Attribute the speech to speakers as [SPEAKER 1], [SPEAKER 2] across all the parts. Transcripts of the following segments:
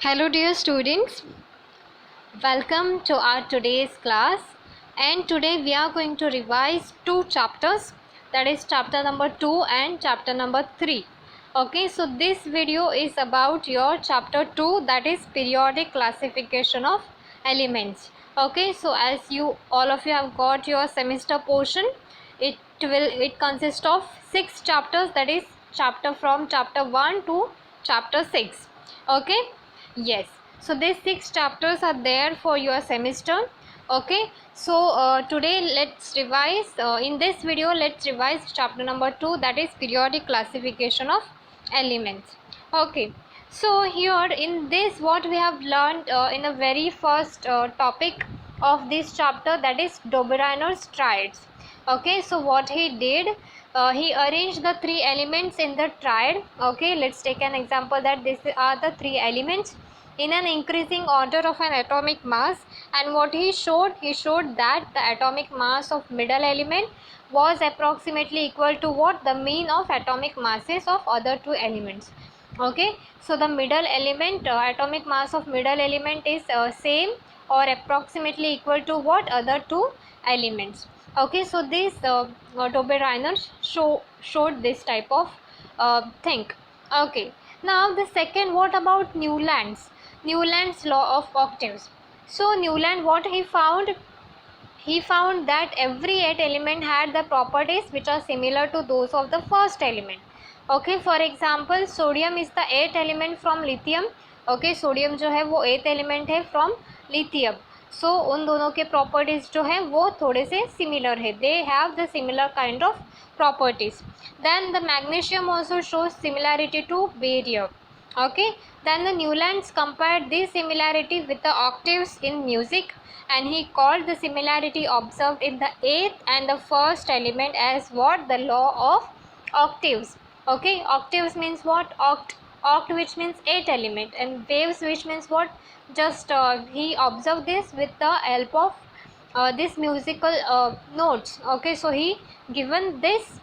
[SPEAKER 1] Hello dear students, welcome to our today's class, and today we are going to revise two chapters, that is chapter number 2 and chapter number 3. Okay, so this video is about your chapter 2, that is periodic classification of elements. Okay, so as you all of you have got your semester portion, it consists of 6 chapters, that is chapter 1 to chapter 6. Okay, yes, so these 6 chapters are there for your semester. Okay, so today let's revise, in this video let's revise chapter number 2, that is periodic classification of elements. Okay, so here in this what we have learned in the very first topic of this chapter, that is Dobereiner's triads. Okay, so what he did, he arranged the 3 elements in the triad. Okay, let's take an example that these are the 3 elements in an increasing order of an atomic mass, and what he showed that the atomic mass of middle element was approximately equal to what, the mean of atomic masses of other 2 elements. Okay, so the middle element, atomic mass of middle element is same or approximately equal to what, other 2 elements. Okay, so this Dobereiner showed this type of thing. Okay, now the second, what about Newland's law of octaves. So Newland, what he found that every 8 element had the properties which are similar to those of the first element. Okay, for example sodium is the 8th element from lithium. Okay, sodium जो है वो 8th element है from lithium. सो उन दोनों के properties जो है वो थोड़े से सिमिलर है, they have the similar kind of properties. Then the magnesium also shows similarity to barium. Okay, then the Newlands compared this similarity with the octaves in music, and he called the similarity observed in the 8th and the first element as what, the law of octaves. Okay, octaves means what, oct which means 8 element, and waves which means what, just he observed this with the help of this musical notes. Okay, so he given this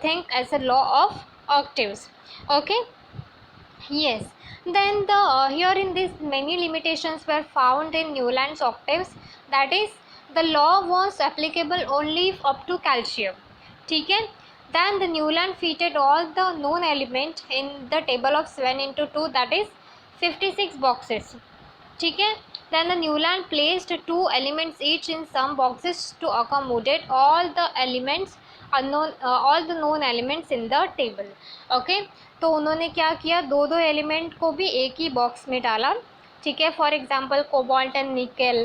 [SPEAKER 1] thing as a law of octaves. Okay, yes, then the here in this many limitations were found in Newland's octaves, that is the law was applicable only up to calcium. ठीक है, then the Newland fitted all the known element in the table of 7 into 2, that is 56 boxes. ठीक है, then the Newland placed 2 elements each in some boxes to accommodate all the elements unknown, all the known elements in the table. Okay, तो उन्होंने क्या किया, दो element को भी एक ही बॉक्स में डाला. ठीक है, for example cobalt and nickel.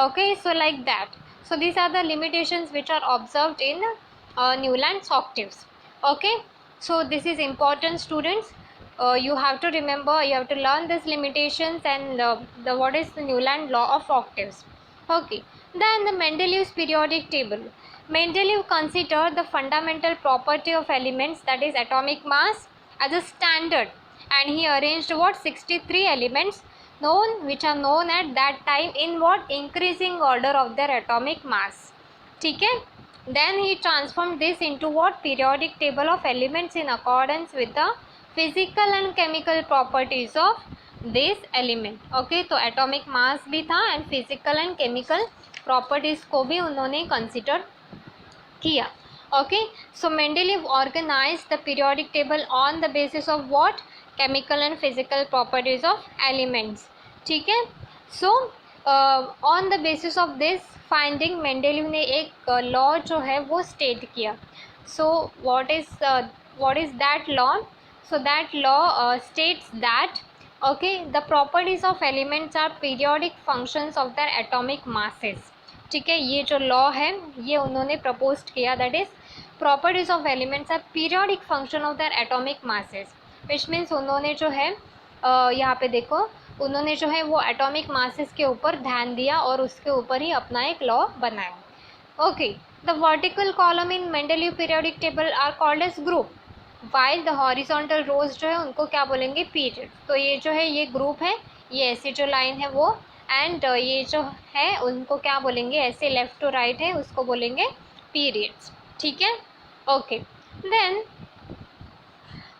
[SPEAKER 1] Okay, so like that. So this are the limitations which are observed in Newland's octaves. Okay, so this is important, students. You have to remember, you have to learn these limitations and the what is the Newland law of octaves. Okay, then the Mendeleev's periodic table. Mendeleev considered the fundamental property of elements, that is atomic mass, as a standard, and he arranged what, 63 elements known which are known at that time in what, increasing order of their atomic mass. ठीक है, then he transformed this into what, periodic table of elements in accordance with the physical and chemical properties of this element. Okay, तो atomic mass भी था and physical and chemical properties को भी उन्होंने consider किया. Okay, so Mendeleev organized the periodic table on the basis of what, chemical and physical properties of elements. ठीक है, so on the basis of this finding Mendeleev ने एक law जो है वो state किया. So what is that law? So that law states that okay, the properties of elements are periodic functions of their atomic masses. ठीक है, ये जो लॉ है ये उन्होंने प्रपोज किया, that is properties of elements are periodic function of their atomic masses, which means उन्होंने जो है यहाँ पे देखो, उन्होंने जो है वो एटॉमिक मासेस के ऊपर ध्यान दिया और उसके ऊपर ही अपना एक लॉ बनाया. Okay, the vertical column in Mendeleev periodic table are called as group, while the horizontal rows जो है उनको क्या बोलेंगे, पीरियड. तो ये जो है ये ग्रुप है, ये ऐसी जो लाइन है वो, एंड ये जो है उनको क्या बोलेंगे, ऐसे लेफ्ट टू राइट है उसको बोलेंगे पीरियड्स. ठीक है, okay. Then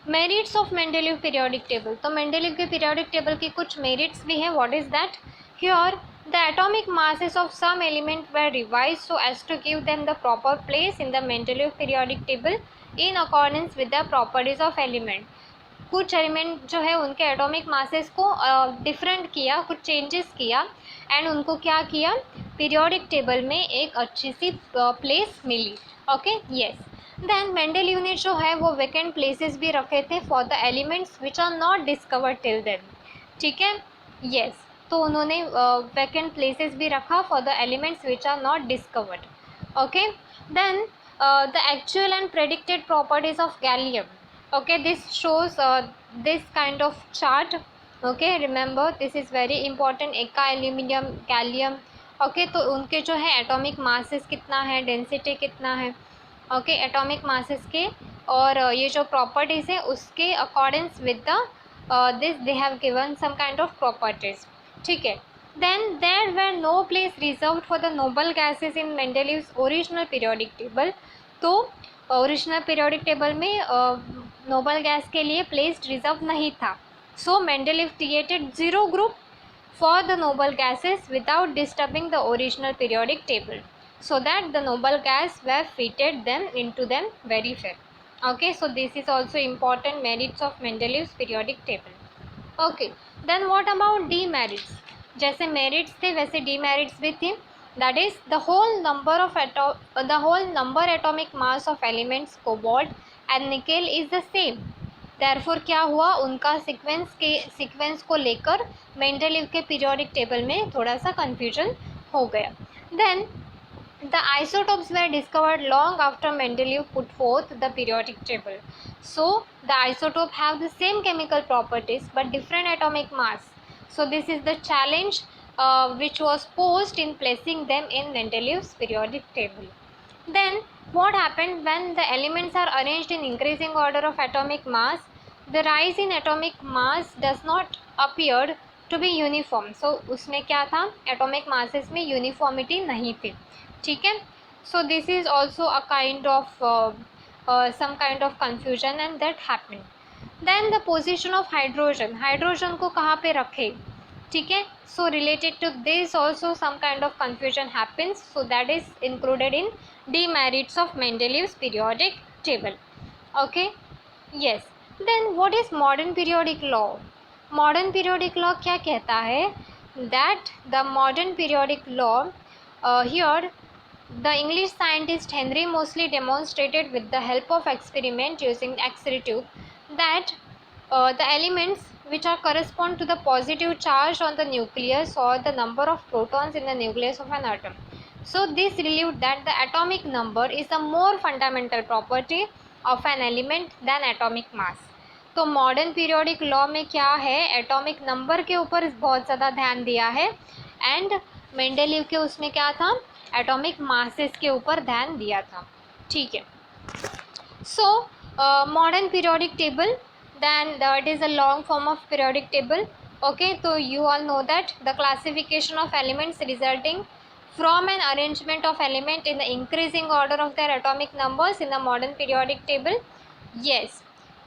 [SPEAKER 1] merits of Mendeleev periodic table, तो मेंडेलीव के पीरियोडिक टेबल की कुछ मेरिट्स भी हैं. What is that? Here the atomic masses of some element were revised so as to give them the proper place in the Mendeleev periodic table in accordance with the properties of element. कुछ element जो है उनके atomic masses को different किया, कुछ changes किया and उनको क्या किया, पीरियोडिक टेबल में एक अच्छी सी प्लेस मिली. Okay, yes. देन मेंडेलीव ने जो है वो वेकेंट प्लेसेस भी रखे थे for the elements which are not discovered till then. ठीक है, यस. तो उन्होंने वेकेंट प्लेसेस भी रखा for the elements which are not discovered. Okay, then the actual and predicted properties of gallium. Okay, this shows this kind of chart. Okay, remember this is very important. एका aluminium, gallium. Okay, तो उनके जो है atomic masses कितना है, density कितना है. Okay, atomic masses के और ये जो प्रॉपर्टीज़ है उसके accordance with the this they have given some kind of properties. ठीक है. Then there were no place reserved for the noble gases in Mendeleev's original periodic table. तो ओरिजिनल पीरियोडिक टेबल में नोबल गैस के लिए place reserve नहीं था. So Mendeleev created 0 group for the noble gases without disturbing the original periodic table so that the noble gas were fitted them into them very well. Okay, so this is also important merits of Mendeleev's periodic table. Okay, then what about demerits? जैसे merits थे वैसे demerits भी थे. That is the whole number atomic mass of elements cobalt and nickel is the same. Therefore क्या हुआ, उनका sequence को लेकर मेंडेलीव के पीरियोडिक टेबल में थोड़ा सा कन्फ्यूजन हो गया. Then the isotopes were discovered long after Mendeleev put forth the periodic table. So the isotope have the same chemical properties but different atomic mass. So this is the challenge which was posed in placing them in Mendeleev's periodic table. Then what happened when the elements are arranged in increasing order of atomic mass? The rise in atomic mass does not appear to be uniform. So उसमें क्या था, atomic masses में uniformity नहीं थी. ठीक है. So this is also a kind of some kind of confusion and that happen. Then the position of hydrogen, hydrogen को कहाँ पे रखे. ठीक है. So related to this also some kind of confusion happens. So that is included in demerits of Mendeleev's periodic table. Okay, yes. Then what is modern periodic law? Modern periodic law क्या कहता है, that the modern periodic law here the English scientist Henry Moseley demonstrated with the help of experiment using X-ray tube that the elements which are correspond to the positive charge on the nucleus or the number of protons in the nucleus of an atom. So this relieved that the atomic number is a more fundamental property of an element than atomic mass. तो modern periodic law में क्या है, atomic number के ऊपर बहुत ज़्यादा ध्यान दिया है एंड मेंडेलीव के उसमें क्या था, एटॉमिक मासेस के ऊपर ध्यान दिया था. ठीक है. So modern periodic table, then that is a long form of periodic table. Okay, so you all know that the classification of elements resulting from an arrangement of element in the increasing order of their atomic numbers in the modern periodic table. Yes.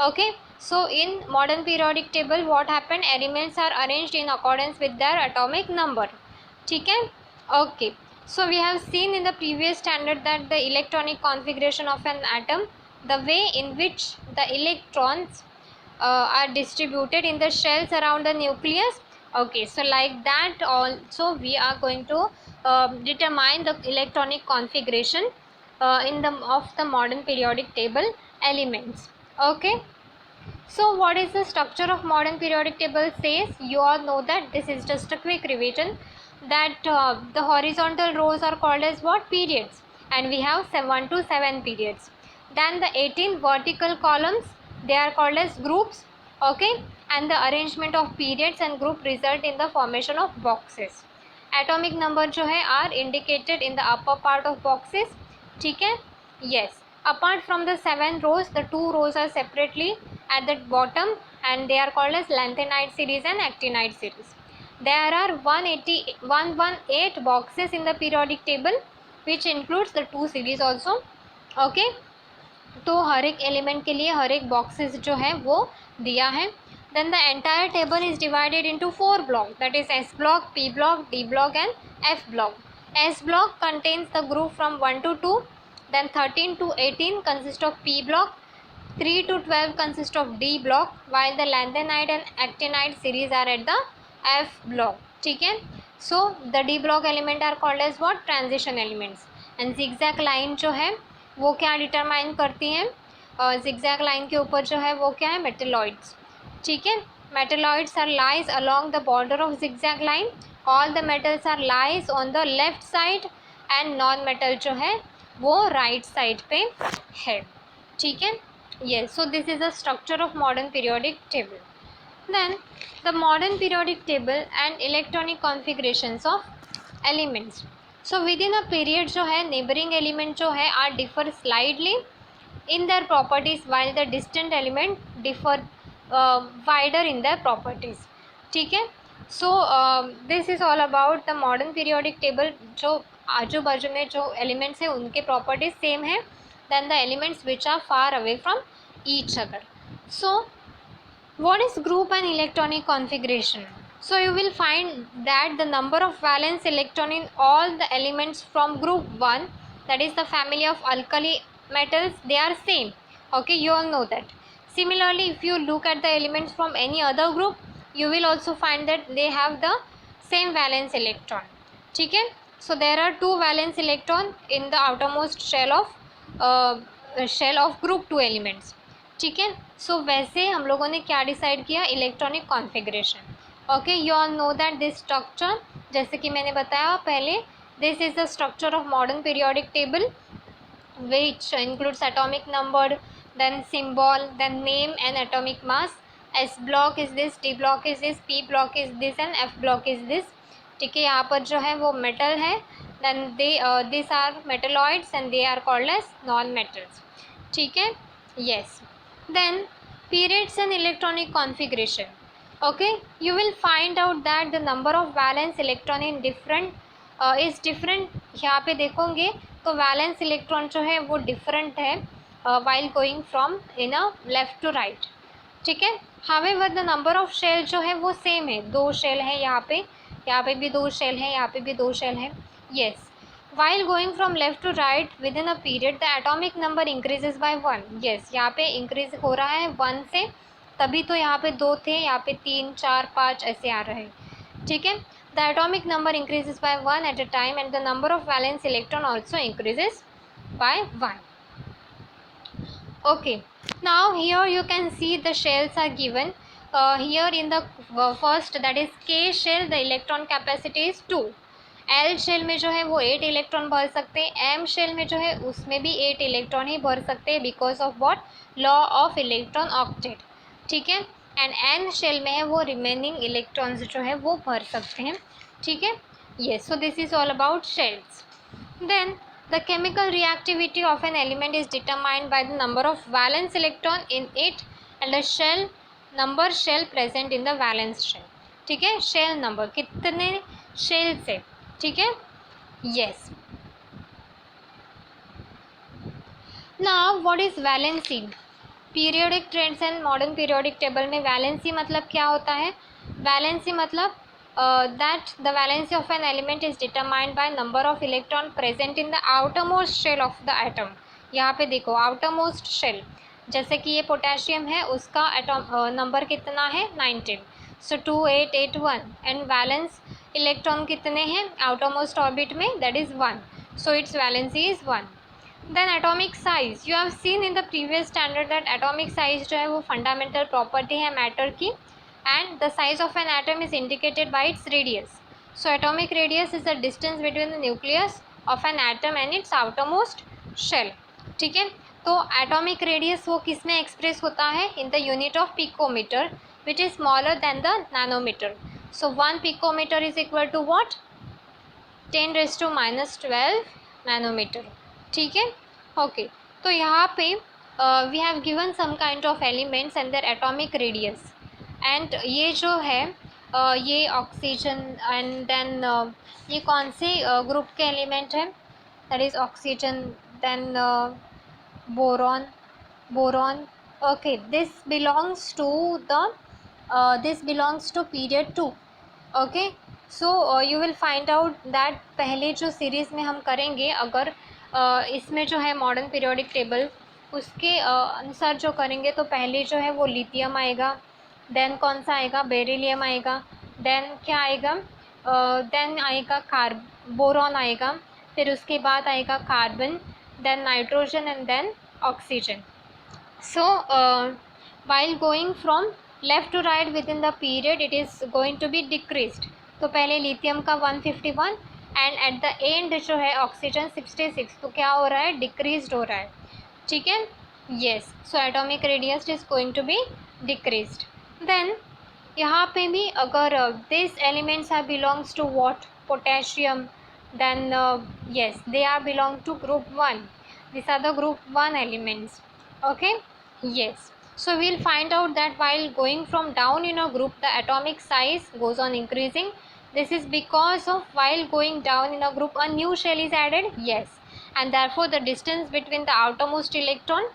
[SPEAKER 1] Okay, so in modern periodic table what happened, elements are arranged in accordance with their atomic number. ठीक है. Okay, so we have seen in the previous standard that the electronic configuration of an atom, the way in which the electrons are distributed in the shells around the nucleus. Okay, so like that also we are going to determine the electronic configuration of the modern periodic table elements. Okay, so what is the structure of modern periodic table says, you all know that. This is just a quick revision that the horizontal rows are called as what, periods, and we have 1 to 7 periods. Then the 18 vertical columns, they are called as groups. Okay, and the arrangement of periods and group result in the formation of boxes. Atomic number जो है are indicated in the upper part of boxes. ठीक है. Yes, apart from the 7 rows, the 2 rows are separately at the bottom and they are called as lanthanide series and actinide series. There are 118 boxes in the periodic table which includes the 2 series also. Okay, तो हर एक element के लिए हर एक boxes जो है वो दिया है. Then the entire table is divided into 4 block, that is S block, P block, D block and F block. S block contains the group from 1 to 2, then 13 to 18 consist of P block, 3 to 12 consist of D block, while the lanthanide and actinide series are at the F block. ठीक है. So the D block element are called as what? Transition elements. And zigzag line जो है वो क्या determine करती हैं? zigzag line के ऊपर जो है वो क्या है? मेटेलॉइड्स. ठीक है. Metalloids are lies along the border of zigzag line. All the metals are lies on the left side and non metal जो है वो राइट साइड पे है. ठीक है. Yes, so this is the structure of modern periodic table. Then the modern periodic table and electronic configurations of elements. So within a period जो है neighboring element जो है are differ slightly in their properties while the distant element differ wider in their properties. ठीक है. So this is all about the modern periodic table. जो आजू बाजू में जो elements है उनके properties same है than the elements which are far away from each other. So what is group and electronic configuration? So you will find that the number of valence electron in all the elements from group 1, that is the family of alkali metals, they are same. Okay, you all know that. Similarly, if you look at the elements from any other group, you will also find that they have the same valence electron. ठीक है. So there are 2 valence electron in the outermost shell of group 2 elements. ठीक है. सो वैसे हम लोगों ने क्या decide किया? Electronic configuration. Okay, you all know that this structure, जैसे कि मैंने बताया पहले, this is the structure of modern periodic table which includes atomic number, then symbol, then name and atomic mass. S block is this, D block is this, P block is this and F block is this. ठीक है. यहाँ पर जो है वो metal है, then they these are metalloids and they are called as non metals. ठीक है. Yes. Then periods and electronic configuration. Okay, you will find out that the number of valence electron in different is different. यहाँ पे देखोगे तो valence electron जो है वो different है while going from in a left to right. ठीक है. however the number of shell जो है वो सेम है. 2 शेल है यहाँ पे भी 2 शेल है, यहाँ पे भी 2 शेल है. yes. while going from left to right within a period the atomic number increases by 1. yes, यहाँ पे increase हो रहा है 1 से, तभी तो यहाँ पे 2 थे, यहाँ पे 3 4 5 ऐसे आ रहे हैं. ठीक है. the atomic number increases by 1 at a time and the number of valence electron also increases by 1. Okay, now here you can see the shells are given. Here in the first, that is K shell, the electron capacity is 2. L shell में जो है वो 8 electron भर सकते हैं. M shell में जो है उसमें भी 8 इलेक्ट्रॉन ही भर सकते हैं because of what? Law of electron octet. ठीक है. एंड N शेल में है वो रिमेनिंग इलेक्ट्रॉन्स जो है वो भर सकते हैं. ठीक है. Yes, so this is all about shells. Then the chemical reactivity of an element is determined by the number of valence electron in it and the shell present in the valence shell. ठीक है. Shell number कितने shells है. ठीक है. yes. now what is valency? periodic trends and modern periodic table में valency मतलब क्या होता है? valency मतलब that the valency of an element is determined by number of electron present in the outermost shell of the atom. यहाँ पे देखो outermost shell, जैसे कि ये पोटेशियम है उसका एटॉम नंबर कितना है? 19. सो 2 8 8 1 एंड वैलेंस इलेक्ट्रॉन कितने हैं outermost ऑर्बिट में? That is 1. So its valency is 1. Then atomic size, you have seen in the previous standard that atomic size जो है वो फंडामेंटल प्रॉपर्टी है मैटर की. And the size of an atom is indicated by its radius. So atomic radius is the distance between the nucleus of an atom and its outermost shell. ठीक है. तो atomic radius वो किस में express होता है? in the unit of picometer, which is smaller than the nanometer. So 1 picometer is equal to what? 10⁻⁻12 nanometer. ठीक है. okay, तो यहाँ पे we have given some kind of elements and their atomic radius. And ये जो है ये oxygen and then ये कौन से ग्रुप के एलिमेंट है? That is oxygen, then boron, boron. Okay, this belongs to period 2. Okay, so you will find out that पहले जो सीरीज़ में हम करेंगे, अगर इसमें जो है मॉडर्न पीरियोडिक टेबल उसके अनुसार जो करेंगे, तो पहले जो है वो लिथियम आएगा, देन कौन सा आएगा, बेरिलियम आएगा, देन क्या आएगा, देन आएगा बोरॉन आएगा, फिर उसके बाद आएगा carbon, then nitrogen and then oxygen. So while going from left to right within the period, it is going to be decreased. तो पहले लिथियम का 151 एंड एट द एंड जो है ऑक्सीजन 66. तो क्या हो रहा है, डिक्रीज्ड हो रहा है. ठीक है, yes. So atomic radius is going to be decreased. Then यहाँ पे भी अगर this elements are belongs to what, potassium, then yes, they are belong to group 1. These are the group 1 elements. Okay, yes. So we'll find out that while going from down in a group, the atomic size goes on increasing. This is because of while going down in a group, a new shell is added. Yes, and therefore the distance between the outermost electron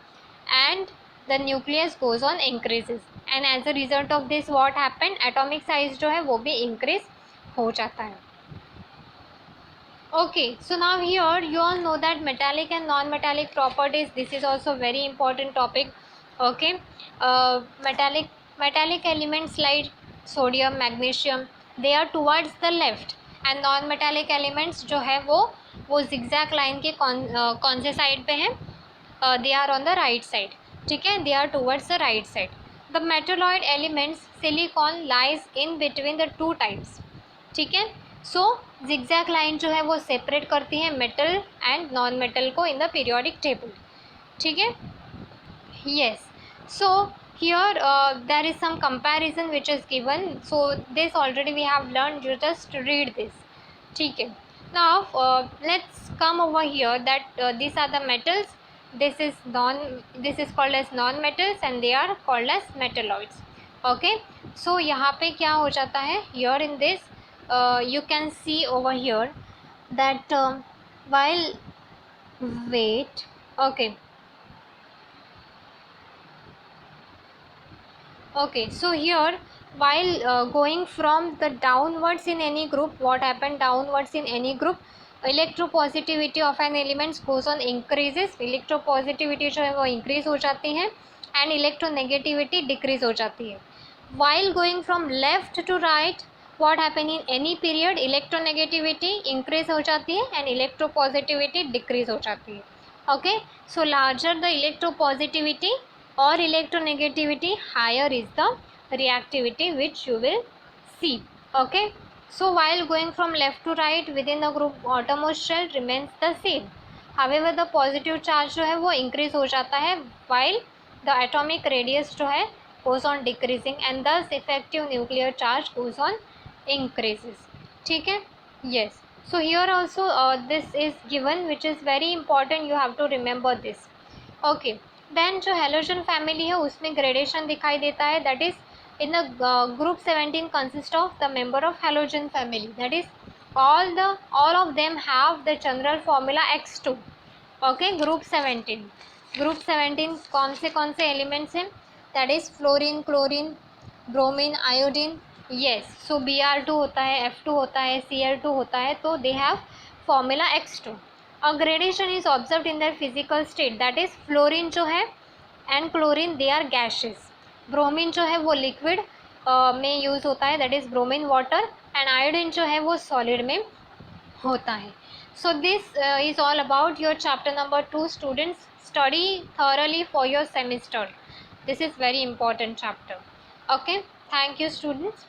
[SPEAKER 1] and the nucleus goes on increases. And as a result of this, what happened, atomic size जो है वो भी increase हो जाता है. Okay, so now here you all know that metallic and non-metallic properties. This is also very important topic. Okay, metallic elements like sodium, magnesium, they are towards the left, and non-metallic elements जो है वो zigzag line के कौन से side पे हैं, they are on the right side. ठीक है, they are towards the right side. The metalloid elements silicon lies in between the two types. ठीक है, सो zigzag लाइन जो है वो सेपरेट करती है मेटल एंड नॉन मेटल को इन द पीरियोडिक टेबल. ठीक है, yes. So here there is some comparison which is given. So this already we have learn, you just read this. ठीक है, now let's come over here that this are the metals. this is called as non metals and they are called as metalloids. Okay, so यहाँ पे क्या हो जाता है, here in this you can see over here that while wait, okay, so here while going from the downwards in any group, what happened, downwards in any group, electropositivity of an element goes on increases. electropositivity जो है वो increase हो जाती है and electronegativity decrease हो जाती है. while going from left to right, what happen in any period, electronegativity increase हो जाती है and electropositivity decrease हो जाती है. okay, so larger the electropositivity or electronegativity, higher is the reactivity which you will see. okay, so while going from left to right within the group, outermost shell remains the same. however the positive charge जो है वो increase हो जाता है while the atomic radius जो है goes on decreasing and thus effective nuclear charge goes on increases. ठीक है, yes. so here also this is given which is very important, you have to remember this. okay, then जो halogen family है उसमें gradation दिखाई देता है, that is in the group 17 consist of the member of halogen family, that is all of them have the general formula X2. Okay, group 17 कौन से elements हैं, that is fluorine, chlorine, bromine, iodine. Yes, so Br2 होता है, F2 होता है, Cl2 होता है, तो they have formula X2. A gradation is observed in their physical state, that is fluorine जो है and chlorine they are gases, bromine जो है वो लिक्विड में यूज़ होता है, that is bromine water, and iodine जो है वो सॉलिड में होता है. So this is all about your chapter number 2. Students, study thoroughly for your semester. This is very important chapter. Okay, thank you students.